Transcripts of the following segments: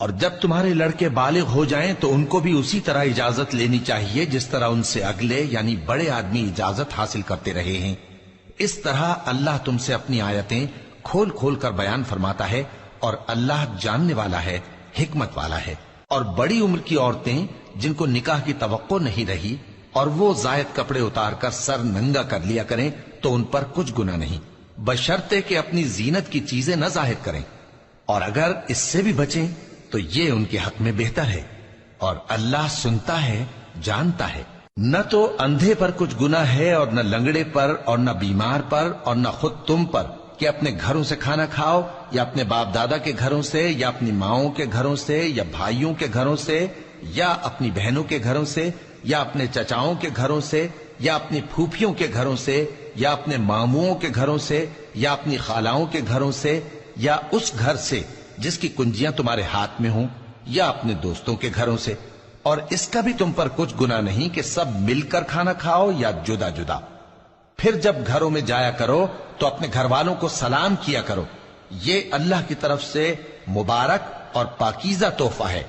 اور جب تمہارے لڑکے بالغ ہو جائیں تو ان کو بھی اسی طرح اجازت لینی چاہیے جس طرح ان سے اگلے یعنی بڑے آدمی اجازت حاصل کرتے رہے ہیں۔ اس طرح اللہ تم سے اپنی آیتیں کھول کھول کر بیان فرماتا ہے، اور اللہ جاننے والا ہے، حکمت والا ہے۔ اور بڑی عمر کی عورتیں جن کو نکاح کی توقع نہیں رہی اور وہ زائد کپڑے اتار کر سر ننگا کر لیا کریں تو ان پر کچھ گناہ نہیں، بشرطے کہ اپنی زینت کی چیزیں نہ ظاہر کریں، اور اگر اس سے بھی بچیں تو یہ ان کے حق میں بہتر ہے، اور اللہ سنتا ہے، جانتا ہے۔ نہ تو اندھے پر کچھ گناہ ہے اور نہ لنگڑے پر اور نہ بیمار پر اور نہ خود تم پر کہ اپنے گھروں سے کھانا کھاؤ یا اپنے باپ دادا کے گھروں سے یا اپنی ماؤں کے گھروں سے یا بھائیوں کے گھروں سے یا اپنی بہنوں کے گھروں سے یا اپنے چچاؤں کے گھروں سے یا اپنی پھوپھیوں کے گھروں سے یا اپنے ماموؤں کے گھروں سے یا اپنی خالاؤں کے گھروں سے یا اس گھر سے جس کی کنجیاں تمہارے ہاتھ میں ہوں یا اپنے دوستوں کے گھروں سے، اور اس کا بھی تم پر کچھ گناہ نہیں کہ سب مل کر کھانا کھاؤ یا جدا جدا۔ پھر جب گھروں میں جایا کرو تو اپنے گھر والوں کو سلام کیا کرو، یہ اللہ کی طرف سے مبارک اور پاکیزہ تحفہ ہے۔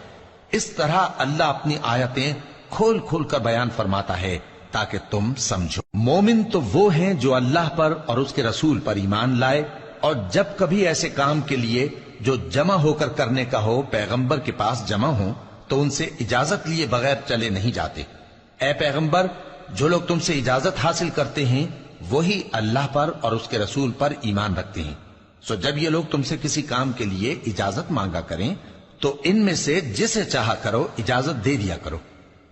اس طرح اللہ اپنی آیتیں کھول کھول کر بیان فرماتا ہے تاکہ تم سمجھو۔ مومن تو وہ ہیں جو اللہ پر اور اس کے رسول پر ایمان لائے، اور جب کبھی ایسے کام کے لیے جو جمع ہو کر کرنے کا ہو پیغمبر کے پاس جمع ہوں تو ان سے اجازت لیے بغیر چلے نہیں جاتے۔ اے پیغمبر، جو لوگ تم سے اجازت حاصل کرتے ہیں وہی اللہ پر اور اس کے رسول پر ایمان رکھتے ہیں، سو جب یہ لوگ تم سے کسی کام کے لیے اجازت مانگا کریں تو ان میں سے جسے چاہا کرو اجازت دے دیا کرو،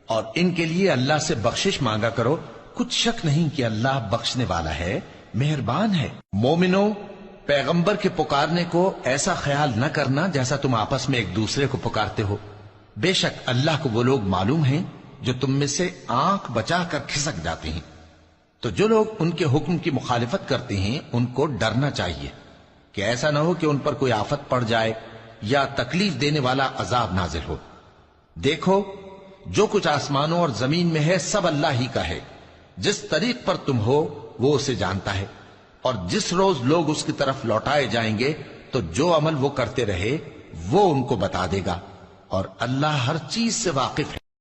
اور ان کے لیے اللہ سے بخشش مانگا کرو، کچھ شک نہیں کہ اللہ بخشنے والا ہے، مہربان ہے۔ مومنو، پیغمبر کے پکارنے کو ایسا خیال نہ کرنا جیسا تم آپس میں ایک دوسرے کو پکارتے ہو، بے شک اللہ کو وہ لوگ معلوم ہیں جو تم میں سے آنکھ بچا کر کھسک جاتے ہیں۔ تو جو لوگ ان کے حکم کی مخالفت کرتے ہیں ان کو ڈرنا چاہیے کہ ایسا نہ ہو کہ ان پر کوئی آفت پڑ جائے یا تکلیف دینے والا عذاب نازل ہو۔ دیکھو، جو کچھ آسمانوں اور زمین میں ہے سب اللہ ہی کا ہے، جس طریق پر تم ہو وہ اسے جانتا ہے، اور جس روز لوگ اس کی طرف لوٹائے جائیں گے تو جو عمل وہ کرتے رہے وہ ان کو بتا دے گا، اور اللہ ہر چیز سے واقف ہے۔